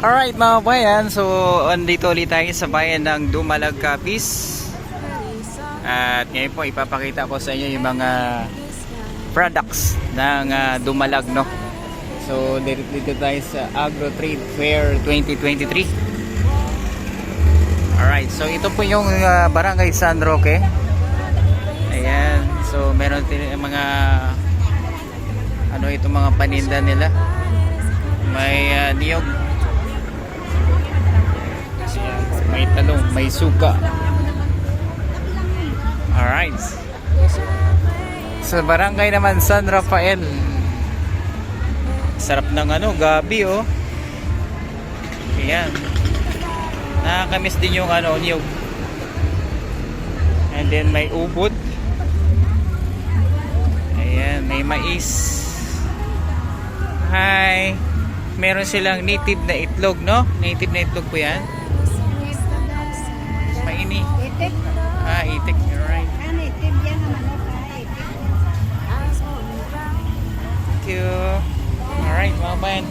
Alright mga bayan, so andito ulit tayo sa bayan ng Dumalag, Capiz. At ngayon po ipapakita ko sa inyo yung mga products ng Dumalag, no? So dito tayo sa Agro Trade Fair 2023. Alright, so ito po yung Barangay San Roque. Ayan, so meron din mga ito mga paninda nila. May niyog, may talong, may suka. Alright, sa barangay naman San Rafael, sarap ng gabi, oh. Ayan, nakakamiss din yung niyog. And then may ubod. Ayan, may mais. Hi, meron silang native na itlog, no? Native na itlog po yan. Maini. Itik. Itik. Alright. Native yan naman. Itik. Thank you. Alright, mga bayan.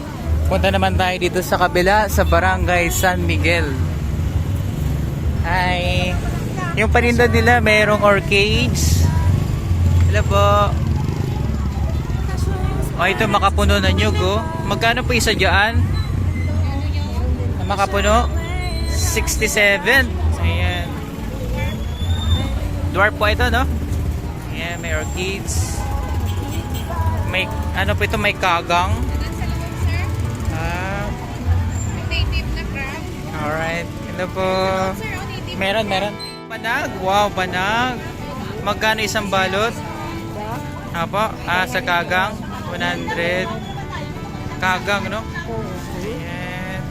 Punta naman tayo dito sa kabila, sa Barangay San Miguel. Hi. Yung paninda nila, merong orchids. Hello po. Ito makapuno na nyug, oh. Magkano po isa dyan? Makapuno? 67. Ayan. Dwarf po ito, no? Ayan, may orchids. May, po ito, may kagang. Native na crab. Alright. Ito po. Meron. Banag. Wow, banag. Magkano isang balot? Apo, sa kagang. 100. Kagang, no? Ayan.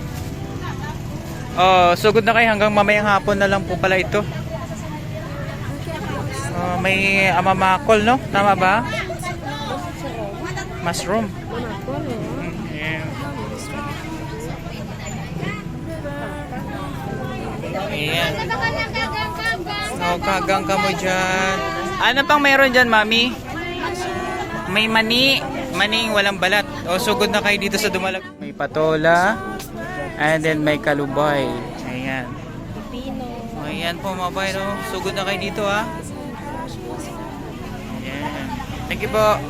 Sugod na kayo hanggang mamayang hapon na lang po pala ito. May amamakol, no? Tama ba? Mushroom. Ayan. Ayan. Kagang ka mo dyan. Ano pang meron dyan, mami? May maning walang balat. Sugod na kayo dito sa Dumalag. May patola. And then may kalubay. Ayan. Ayan po mga bayan, no? Sugod na kayo dito, ha. Ayan. Thank you po.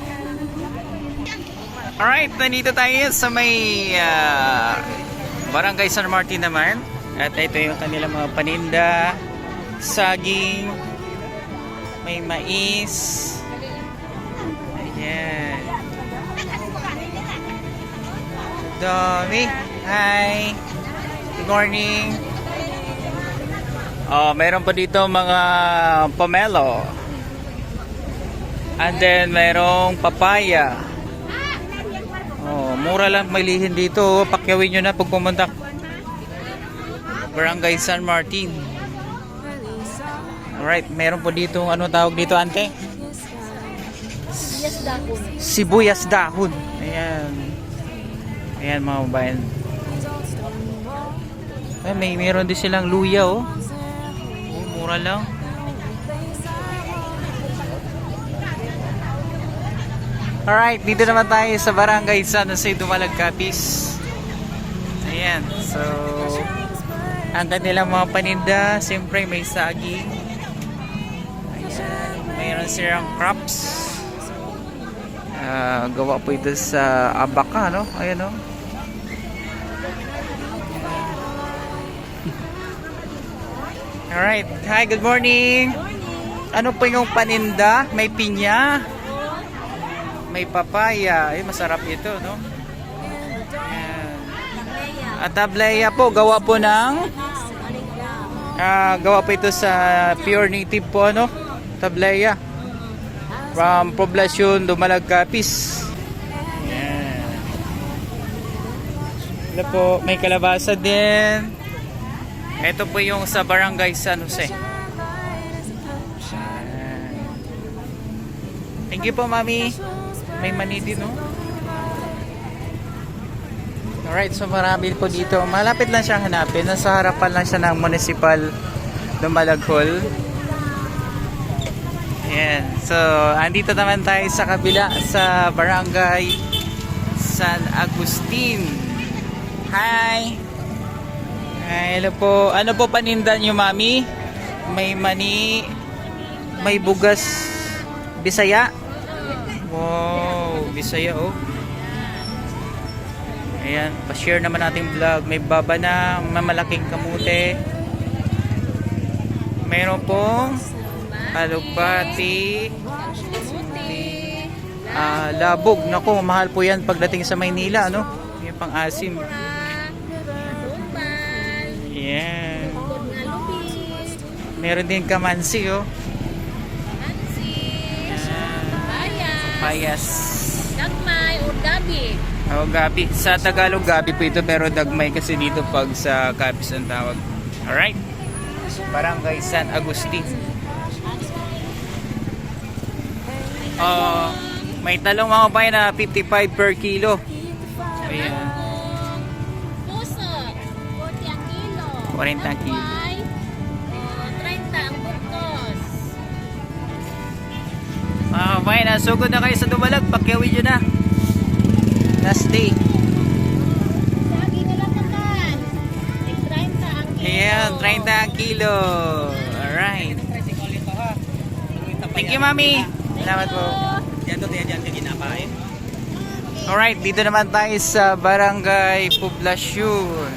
Alright, nandito tayo sa may Barangay San Martin naman. At ito yung kanilang mga paninda. Saging. May mais. Ayan. Dami. Hi. Good morning. Meron pa dito mga pomelo. And then merong papaya. Mura lang mailihin dito. Pakyawin nyo na pag pumunta. Barangay San Martin. Alright, meron po dito, tawag dito, ante? Sibuyas dahon. Sibuyas dahon. Ayan. Ayan mga babayan. Meron din silang luya, oh. Mura lang. Alright, dito naman tayo sa Barangay San Jose, Dumalag, Capiz. Ayan, so ang kanilang mga paninda, siyempre may saging. Ayan, mayroon silang crops. Gawa po ito sa abaka, no? Ayan, no? Alright, hi, good morning. Ano po yung paninda? May pinya, may papaya. Masarap ito, no? Ayan. At tableya po, gawa po ng gawa po ito sa pure native po, no? Tableya from Poblacion Dumalag, Capiz. Ayan. Ito po, may kalabasa din. Ito po yung sa Barangay San Jose. Ayan. Thank you po, mami. May mani din, no? Alright, so marami po dito. Malapit lang siyang hanapin. Nasa harapan lang siya ng Municipal Dumalag Hall. Ayan. So, andito naman tayo sa kabila sa Barangay San Agustin. Hi! Ay, hello po. Ano po paninda nyo, mami? May mani, may bugas, Bisaya. Wow, Bisaya oh. Ayan, pa-share naman natin vlog. May baba na, mamalaking kamute. Meron pong alupati, labog. Naku, mahal po yan pagdating sa Maynila, ano? Yung pang-asim. Yan. Meron din kamansi, oh. Payas. Dagmay o gabi. Oh, gabi. Sa Tagalog, gabi po ito, pero dagmay kasi dito pag sa Capiz ang tawag. Alright. Barangay San Agustin. May talong mga bayan na 55 per kilo. Ayan. Puso, 40 ang kilo. 40 ang kilo. Dagmay, 30 ang butos. Mga kabayan, sugod na kayo sa Dumalag. Pakyawin nyo na. Last day. Lagi nila naman. 30 ang kilo. Ayan, 30 ang kilo. Alright. Thank you, mami. Salamat po. Alright, dito naman tayo sa Barangay Poblacion.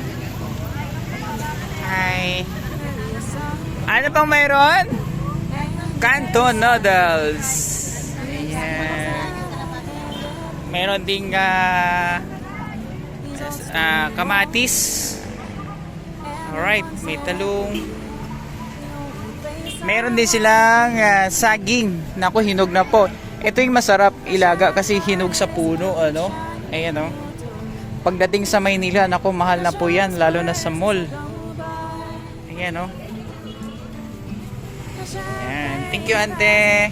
Hi. Ano pang mayroon? Canton noodles. Ayan. Meron ding kamatis. Alright, may talong. Meron din silang saging. Naku, hinog na po. Ito yung masarap ilaga kasi hinog sa puno, ano? Ayan, oh. Pagdating sa Maynila, naku, mahal na po yan, lalo na sa mall. Ayan, oh. Ayan. Thank you, ante.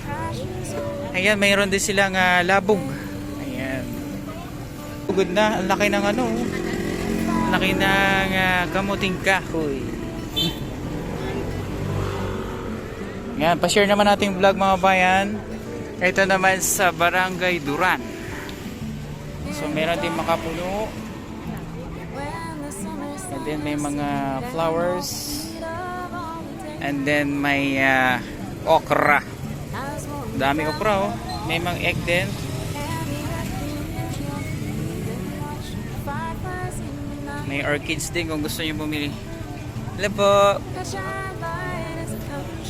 Ayan, mayroon din silang labog. Ayan. Good na. Ang laki ng ano. Ang laki ng kamuting kahoy. Ayan, pa-share naman natin vlog mga bayan. Ito naman sa Barangay Duran. So, meron din makapuno. And then may mga flowers. And then may okra. Dami okra, oh. May mga egg din. May orchids din kung gusto nyo bumili. Hello po.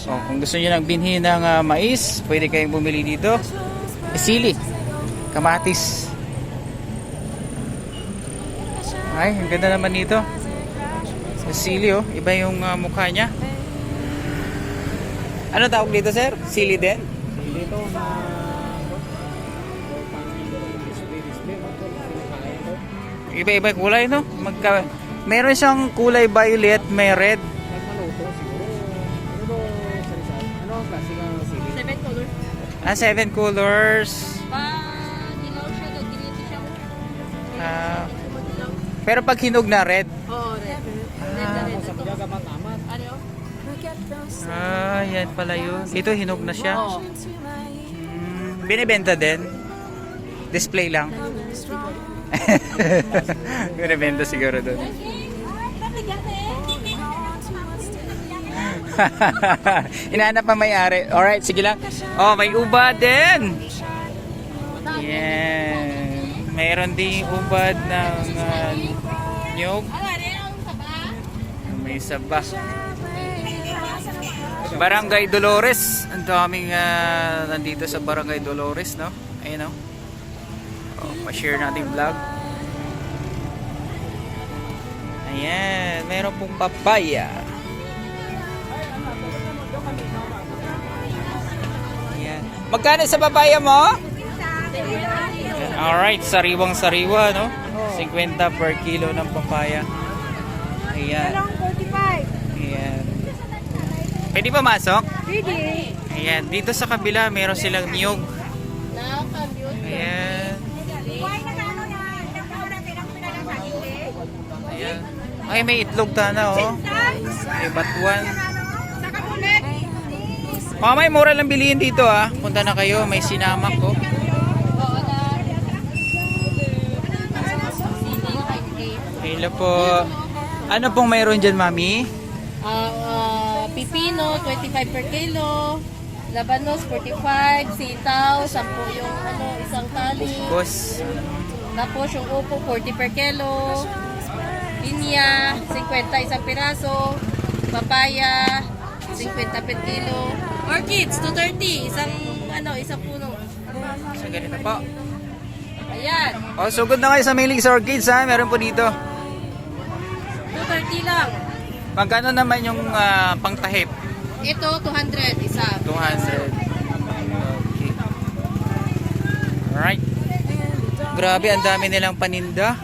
So, kung gusto nyo ng binhi ng mais, pwede kayong bumili dito. Sili. Kamatis. Ay, ang ganda naman dito. Sili, oh. Iba yung mukha niya. Ano tawag dito, sir? Sili din? Dito na Iba-iba yung kulay, no? Meron siyang kulay violet, may red. maluto siguro. Ano klase ng sili? 7 color. 7 colors. Dilaw siya, ginito siya. Pero pag hinog na red. Oo, red. Sa mga gamat-amat. Ano? Yan pala yun. Ito hinog na siya. Oo. Binibenta din. Display lang. Binibenta siguro doon. Inaanap pa may-ari. Alright, sige lang. Oh, may uba din. Yan. Mayroon ding ubad ng nyog. May saba. Barangay Dolores. Ang daming nandito sa Barangay Dolores, no? Ayun, no? Oh, pa-share natin vlog. Ayan, meron pong papaya. Ayan. Magkano sa papaya mo? Alright, sariwang-sariwa, no? 50 per kilo ng papaya. Ayan. Ayan. Pwede pa masok? Pwede. Ayan, dito sa kabila meron silang niyog. Ayan. Ayan. Ay, may itlog tana, oh. May batuan. Mamay, mura lang bilihin dito, ah. Punta na kayo, may sinamak, oh. Hello po. Ano pong mayroon dyan, mami? Pipino, 25 per kilo. Labanos, 45. Sitaw, 10 yung isang tali. Boss. Tapos yung upo, 40 per kilo. Pinya, 50 isang piraso. Papaya, 50 per kilo. Orchids, 230. Isang puno. So, ganito po. Ayan, Oh, sugod na kayo sa Mailing sa Orchids, ha? Meron po dito. 230 lang. Magkano naman yung pangtahip? Ito, 200 isa. 200. Okay. Alright. Grabe, ang dami nilang paninda.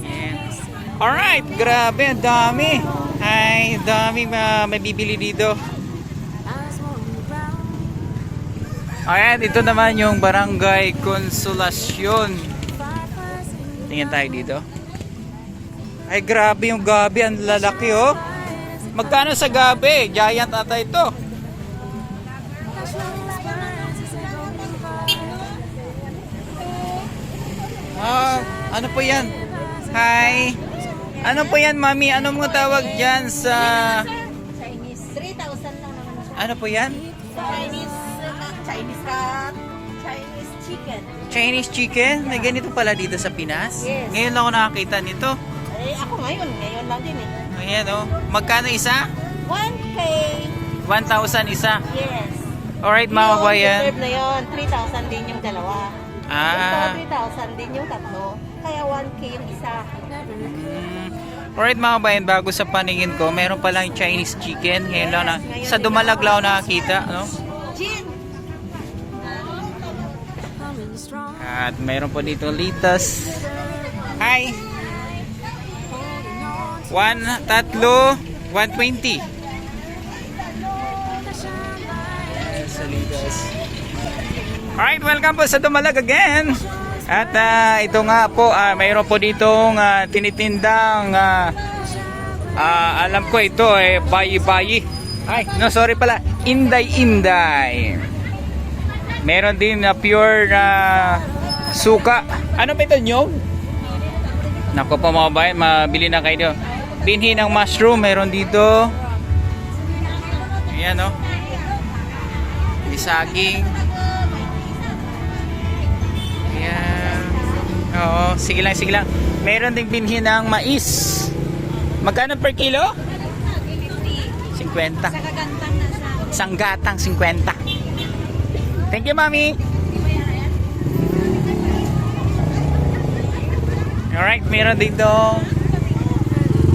Ayan. Alright, grabe, ang dami. Ay, daming mabibili dito. Ayan, ito naman yung Barangay Consolacion. Tingnan tayo dito. Ay, grabe yung gabi, ang lalaki, oh. Magkano sa gabi? Giant ata ito. Ah, ano po yan? Hi. Ano po yan, mami? Ano mo tawag dyan sa... Chinese. 3,000 lang naman siya. Ano po yan? Chinese chicken. Chinese chicken? May ganito pala dito sa Pinas? Yes. Ngayon lang ako nakakita nito. Ako ngayon lang din eh. Ayan, oh. Magkano isa? 1K. 1,000 isa. Yes. Alright, mga kabayan. Reserve na yun, 3,000 din yung dalawa. Ah. Ito, 3,000 din yung tatlo. Kaya 1K yung isa. Alright, mga kabayan, bago sa paningin ko, meron palang Chinese chicken. Ngayon lang na, sa Dumalag lang ako nakakita, no? Gin. At mayroon po dito litas. Hi! 1,320. Sa litas. Alright, welcome po sa Dumalag again. At ito nga po, mayroon po ditong tinitindang alam ko ito bayi-bayi. Ay, no, sorry pala. Inday-inday. Meron din na pure na suka. Ano ba ito, nyog? Naku po mga bayan, mabili na kayo dito. Binhi ng mushroom, meron dito. Ayan, no? May saging. Ayan. Oo, sige lang, sige lang. Meron ding binhi ng mais. Magkano per kilo? 50. Sanggatang 50. Thank you, mami. Alright, meron dito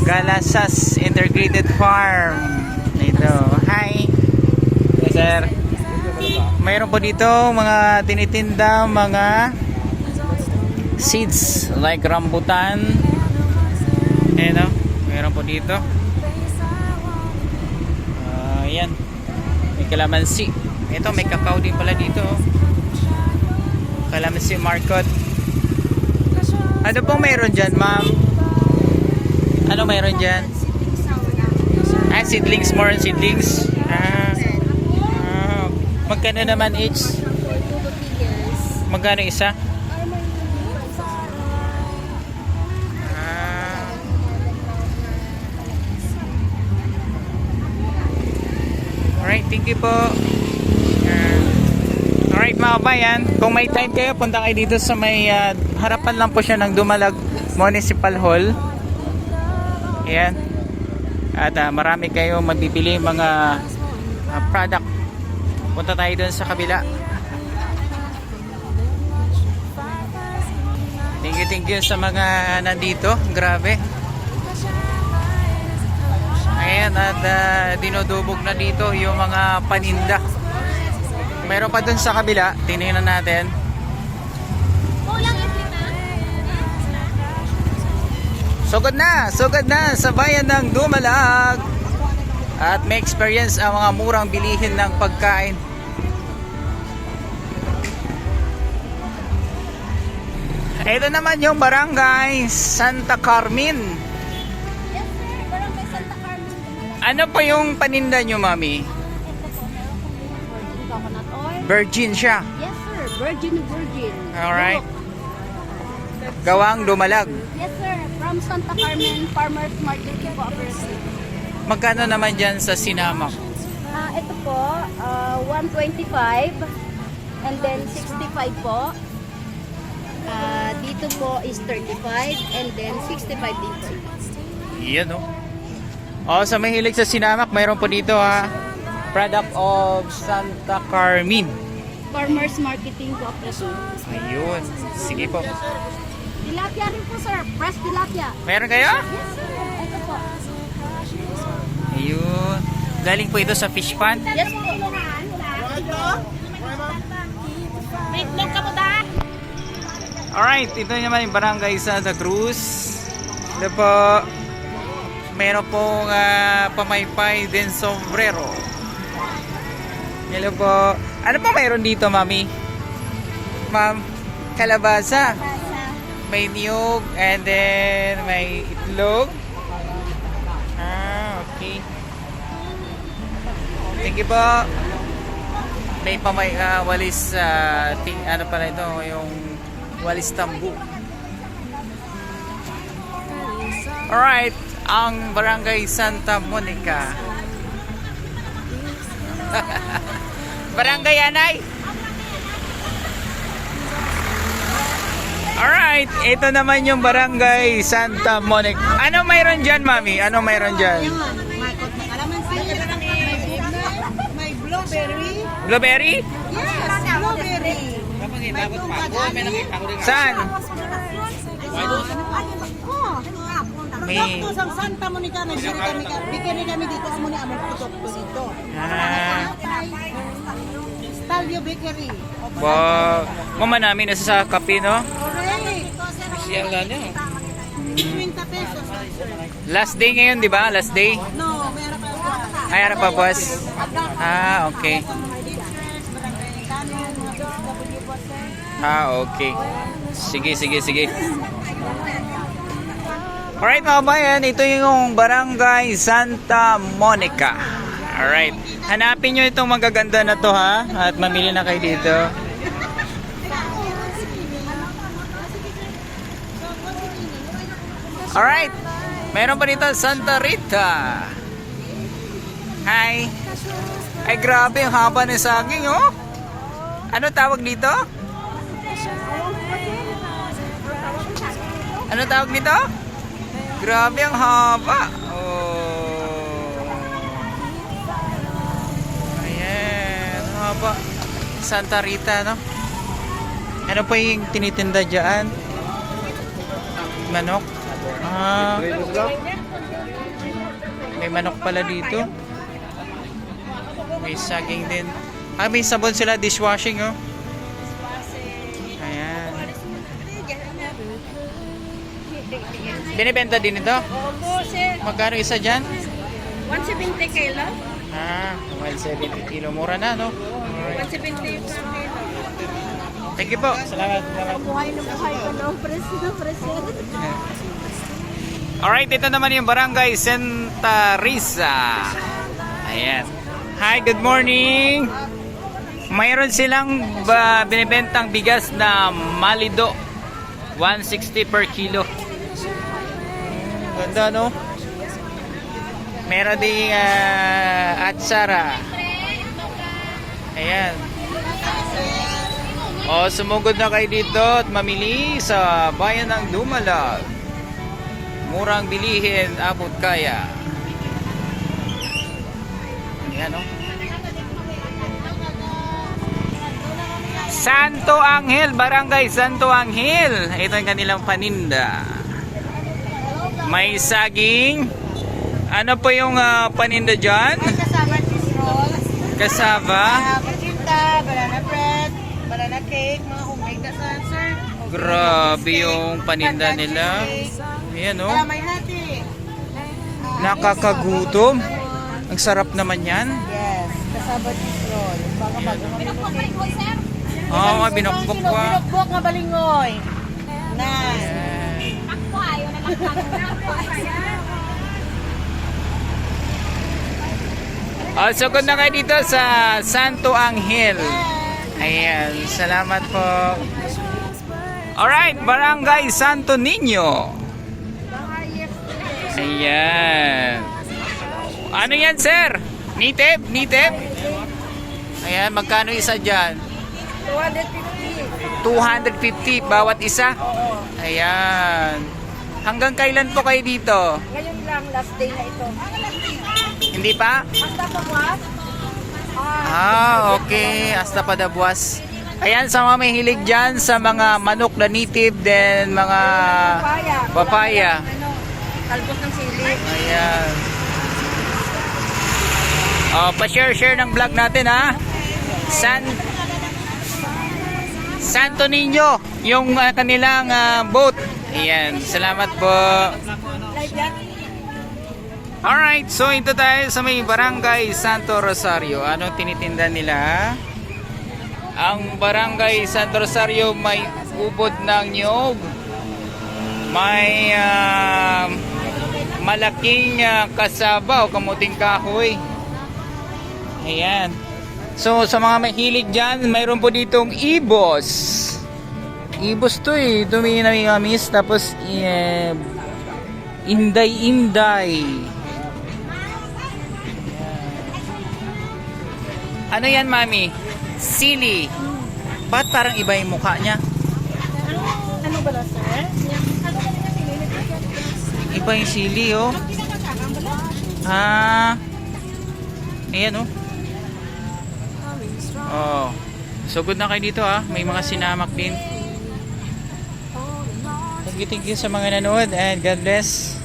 Galasas Integrated Farm. Dito. Hi. Yes, sir. Mayroon po dito mga tinitinda, mga seeds like rambutan. Ayan, mayroon po dito. Ayan. May kalamansi. Ito, may kakao din pala dito. Kalamansi market. Ano pong mayroon dyan, ma'am? Ano mayroon dyan? Seedlings, more seedlings. Magkano naman each? Magkano isa? Alright, thank you po. Alright mga bayan, kung may time kayo, punta kayo dito sa may harapan lang po siya ng Dumalag Municipal Hall. Ayan. At marami kayo mabibili mga product. Punta tayo dun sa kabila. Thank you sa mga nandito. Grabe. Ayan, at dinudubog na dito yung mga paninda. Mayroon pa dun sa kabila. Tingnan natin. Sugod na sa bayan ng Dumalag. At may experience ang mga murang bilihin ng pagkain. Ito naman yung Barangay Santa Carmen. Yes, sir. Barangay Santa Carmen. Ano pa yung paninda nyo, mami? Coconut oil. Virgin siya. Yes, sir. Virgin. Alright. Gawang Dumalag. Yes, sir. From Santa Carmen Farmers Market Cooperative. Magkano naman dyan sa Sinamak? Ito po, 125. And then 65 po. Dito po is 35. And then 65 din po. Yan oh. Oh, sa mahilig sa Sinamak, mayroon po dito ha. Product of Santa Carmen. Farmers Marketing Cooperative. Ayun. Sige po. Tilapia rin po, sir. Fresh tilapia. Meron kayo? Yes, sir. Ito po. Ayun. Galing po ito sa fish pond. Yes po. May itlog ka mo da? Alright, ito naman yung Barangay Santa Cruz. Ito po. Meron pong pamaypay din sombrero. Hello po. Ano po mayroon dito, mami? Ma'am, kalabasa. May niyog and then may itlog. Okay. Thank you po. May walis ano pala ito, yung walis tambu. Alright, ang Barangay Santa Monica. Barangay Anay. Alright, ito naman yung Barangay Santa Monica. Ano mayroon dyan, mami? Ano mayroon dyan? May blueberry. Blueberry? Yes, blueberry. Saan? May... Sa Santa Monica, bigyan kami dito sa muna among putok ko dito. Stalio Bakery. Mama namin nasa sa kape, no? Correct. Siya lang yun. 50 pesos. Last day ngayon, di ba? Last day? No, meron pa. Ay, harap pa, boss. Okay. Okay. Sige, sige, sige. Alright mga bayan, ito yung Barangay Santa Monica. Alright. Hanapin nyo itong magaganda na to ha. At mamili na kayo dito. Alright. Meron pa dito Santa Rita. Hi. Ay grabe, ang haba ng saging oh. Ano tawag dito? Ano tawag dito? Grabe ang haba. Oh. Ayan, haba. Santa Rita, no? Ano pa yung tinitinda dyan? Manok? May manok pala dito. May saging din. May sabon sila, dishwashing, oh. Ayan. Binibenta din ito? Opo, sir. Magkano isa dyan? 170 kilo. 170 kilo. Mura na, no? 170 per kilo. Thank you po. Salamat. Buhay na buhay ka ng preso. Alright, ito naman yung Barangay Santa Risa. Ayan. Hi, good morning. Mayroon silang binibentang bigas na Malido. 160 per kilo. Ganda, no? Meron ding atsara. Ayan. Sumugod na kayo dito at mamili sa bayan ng Dumalag. Murang bilihin, abot kaya. Ayan, no? Santo Angel, Barangay Santo Angel. Ito ang kanilang paninda. May saging. Ano po yung paninda dyan? Kasama cheese roll. Kasaba. Pacinta, banana bread, banana cake, mga homemade na sir. Grabe yung paninda nila. Ayan, oh. May hati. Nakakagutom. Ang sarap naman yan. Yes, kasama cheese roll. Baka binukbok ba ito, sir? Oo, binukbok pa. Binukbok nga balingoy. Nice. Sugod na kayo dito sa Santo Angel. Ayan, salamat po. Alright, Barangay Santo Niño. Ayan. Ano yan, sir? Nitib? Nitib? Ayan, magkano isa dyan? 250. 250 bawat isa? Ayan. Hanggang kailan po kayo dito? Ngayon lang, last day na ito. Hindi pa? Hasta pa buwas? Okay. Hasta pa buwas. Ayan, sa mga may hilig dyan, sa mga manok na native, then mga papaya. Talbos ng sili. Ayan. Pa-share ng vlog natin, ha? Santo Niño, yung kanilang boat. Ayan, salamat po. Alright, so ito tayo sa may Barangay Santo Rosario. Anong tinitinda nila? Ang Barangay Santo Rosario may ubod ng niyog. May malaking kasaba o kamuting kahoy. Ayan. So sa mga mahilig dyan, mayroon po ditong ibos. Ibos to eh. Dumi-namis. Tapos inday-inday. Ano yan, mami? Sili. Ba't parang iba yung mukha niya? Ano ba na, sir? Ano ba na sili? Iba yung sili, oh. Ayan, oh. Oh. So good na kayo dito, ah. May mga sinamak din. Thank you sa mga nanood and God bless.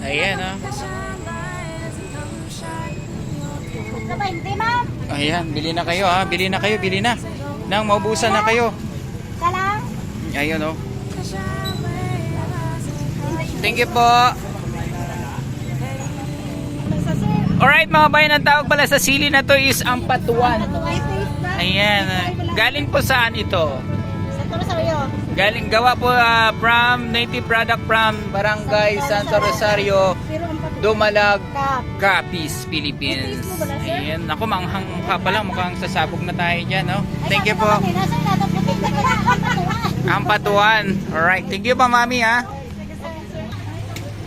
Ayan, oh. Hindi, ma'am. Ayan, bili na kayo, ha. Bili na kayo, bili na. Nang maubusan na kayo. Salang. Ayun, oh. Thank you po. Alright, mga bayan, ang tawag pala sa sili na to is ampatuan. Ayan. Galing po saan ito? Santo Rosario. Galing gawa po from native product from Barangay Santo Rosario, Dumalag, Capiz, Philippines. Ayan. Ako, manghang mukha pa lang. Mukhang sasabog na tayo dyan, no? Thank you po. Ampatuan. Alright. Thank you pa, mami, ha?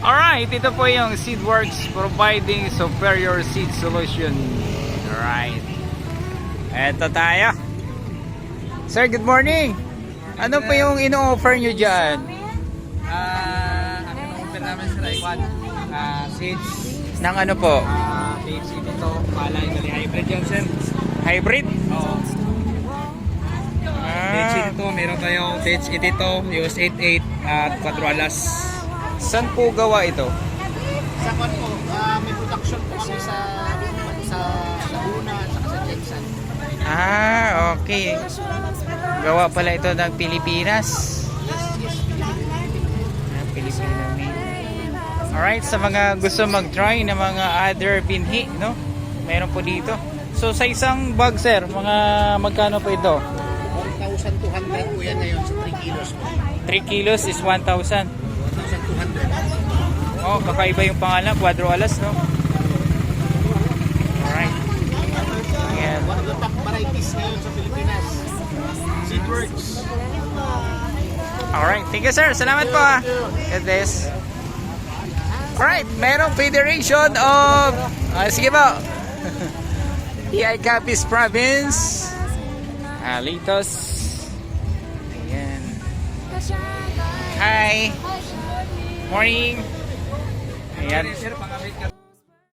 Alright. Ito po yung Seedworks providing superior seed solution. Alright. Eto tayo. Sir, good morning. Ano po yung ino-offer nyo dyan? Ang in-offer namin sa Raywan, seeds, Nang ano po? seeds ito, palay, gali hybrid yan, sir. Hybrid? Oo. Seeds Ah, ito, meron tayong seeds ito, US 88 at 4 alas. saan po gawa ito? Sa kwan po, may production po kami sa Laguna at saka sa Quezon. Okay. Gawa pala ito ng Pilipinas. Filipino made. Alright, sa mga gusto mag-try ng mga other binhi, no? Meron po dito. So sa isang bag, sir, mga magkano po ito? 1,200 po yan ngayon sa 3 kilos po. 3 kilos is 1,000. 1,200. Oh, kakaiba yung pangalan, Cuadro Alas, no? Alright. Ayan. One of the top varieties ngayon sa Pilipinas. Seedworks. Alright, thank you, sir. Salamat po, ah. God bless. Alright, merong Federation of sige po. PI Capiz Province. Alitos. Ayan. Hi. Morning. Ayan. Sir, pang-update ka.